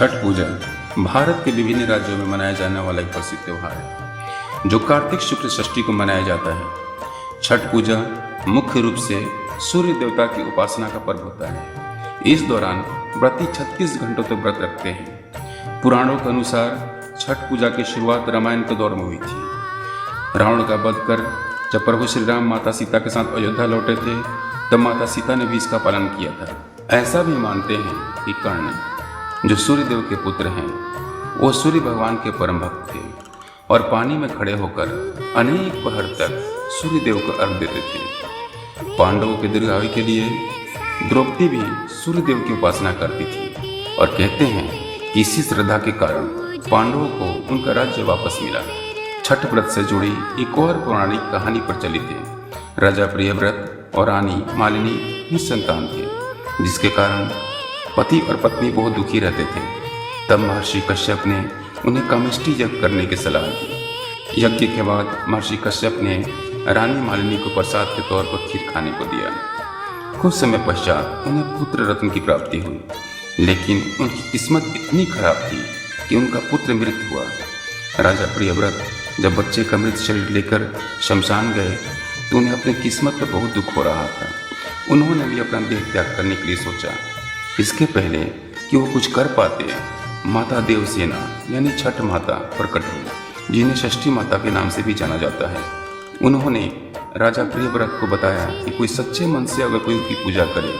छठ पूजा भारत के विभिन्न राज्यों में मनाया जाने वाला एक प्रसिद्ध त्योहार है जो कार्तिक शुक्ल षष्ठी को मनाया जाता है। छठ पूजा मुख्य रूप से सूर्य देवता की उपासना का पर्व होता है। इस दौरान व्रती 36 घंटों तक व्रत रखते हैं। पुराणों के अनुसार छठ पूजा की शुरुआत रामायण के दौर में हुई थी। रावण का वध कर जब प्रभु श्री राम माता सीता के साथ अयोध्या लौटे थे तब माता सीता ने भी इसका पालन किया था। ऐसा भी मानते हैं कि कर्ण जो सूर्य देव के पुत्र हैं वो सूर्य भगवान के परम भक्त थे और पानी में खड़े होकर अनेक पहर तक सूर्य देव को अर्घ देते थे। पांडवों के दीर्घायु के लिए द्रौपदी भी सूर्य देव की उपासना करती थी और कहते हैं कि इसी श्रद्धा के कारण पांडवों को उनका राज्य वापस मिला। छठ व्रत से जुड़ी एक और पौराणिक कहानी प्रचलित है। राजा प्रियव्रत और रानी मालिनी निसंतान थे जिसके कारण पति और पत्नी बहुत दुखी रहते थे। तब महर्षि कश्यप ने उन्हें कामेष्टि यज्ञ करने की सलाह दी। यज्ञ के बाद महर्षि कश्यप ने रानी मालिनी को प्रसाद के तौर पर खीर खाने को दिया। कुछ समय पश्चात उन्हें पुत्र रत्न की प्राप्ति हुई, लेकिन उनकी किस्मत इतनी खराब थी कि उनका पुत्र मृत हुआ। राजा प्रियव्रत जब बच्चे का मृत शरीर लेकर शमशान गए तो उन्हें अपनी किस्मत पर बहुत दुख हो रहा था। उन्होंने भी अपना देह त्याग करने के लिए सोचा। इसके पहले कि वो कुछ कर पाते माता देवसेना यानी छठ माता प्रकट हुई, जिन्हें षष्ठी माता के नाम से भी जाना जाता है। उन्होंने राजा प्रियव्रत को बताया कि कोई सच्चे मन से अगर कोई उनकी पूजा करे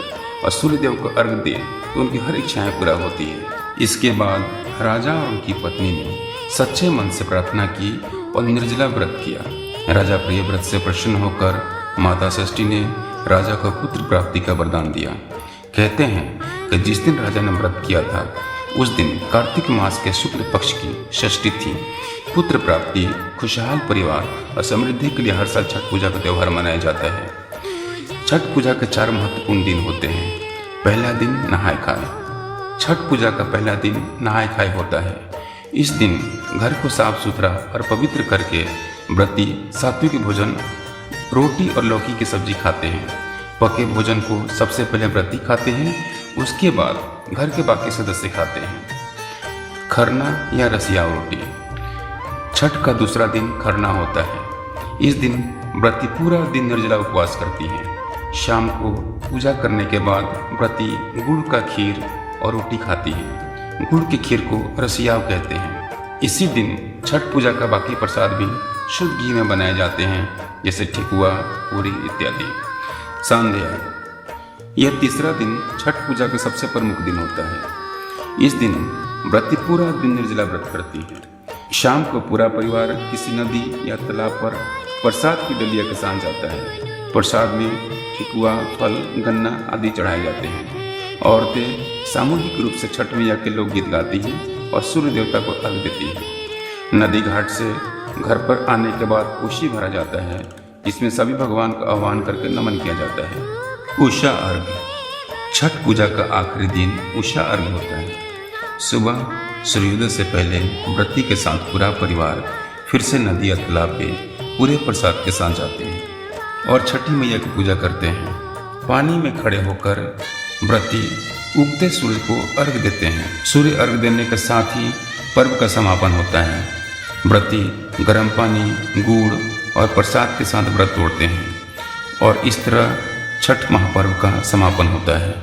और सूर्य देव को अर्घ दे तो उनकी हर इच्छाएं पूरा होती है। इसके बाद राजा और उनकी पत्नी ने सच्चे मन से प्रार्थना की और निर्जला व्रत किया। राजा प्रियव्रत से प्रसन्न होकर माता षष्ठी ने राजा को पुत्र प्राप्ति का वरदान दिया। कहते हैं कि जिस दिन राजा ने व्रत किया था उस दिन कार्तिक मास के शुक्ल पक्ष की षष्ठी थी। पुत्र प्राप्ति, खुशहाल परिवार और समृद्धि के लिए हर साल छठ पूजा का त्यौहार मनाया जाता है। छठ पूजा के 4 महत्वपूर्ण दिन होते हैं। पहला दिन नहाय खाए। छठ पूजा का पहला दिन नहाय खाए होता है। इस दिन घर को साफ सुथरा और पवित्र करके व्रती सात्विक भोजन, रोटी और लौकी की सब्जी खाते हैं। पके भोजन को सबसे पहले व्रती खाते हैं, उसके बाद घर के बाकी सदस्य खाते हैं। खरना या रसिया रोटी। छठ का दूसरा दिन खरना होता है। इस दिन व्रती पूरा दिन निर्जला उपवास करती है। शाम को पूजा करने के बाद व्रती गुड़ का खीर और रोटी खाती है। गुड़ की खीर को रसियाव कहते हैं। इसी दिन छठ पूजा का बाकी प्रसाद भी शुद्ध घी में बनाए जाते हैं, जैसे ठेकुआ, पूरी इत्यादि। सांध्या, यह तीसरा दिन छठ पूजा का सबसे प्रमुख दिन होता है। इस दिन व्रती पूरा दिन निर्जला व्रत करती है। शाम को पूरा परिवार किसी नदी या तालाब पर प्रसाद की डलिया के साथ जाता है। प्रसाद में ठेकुआ, फल, गन्ना आदि चढ़ाए जाते हैं। औरतें सामूहिक रूप से छठ मैया के लोकगीत गाती हैं और सूर्य देवता को अर्घ देती हैं। नदी घाट से घर पर आने के बाद कोशी भरा जाता है, जिसमें सभी भगवान का आह्वान करके नमन किया जाता है। उषा अर्घ। छठ पूजा का आखिरी दिन उषा अर्घ होता है। सुबह सूर्योदय से पहले व्रती के साथ पूरा परिवार फिर से नदी या तालाब पे पूरे प्रसाद के साथ जाते हैं और छठी मैया की पूजा करते हैं। पानी में खड़े होकर व्रती उगते सूर्य को अर्घ देते हैं। सूर्य अर्घ देने के साथ ही पर्व का समापन होता है। व्रती गर्म पानी, गुड़ और प्रसाद के साथ व्रत तोड़ते हैं और इस तरह छठ महापर्व का समापन होता है।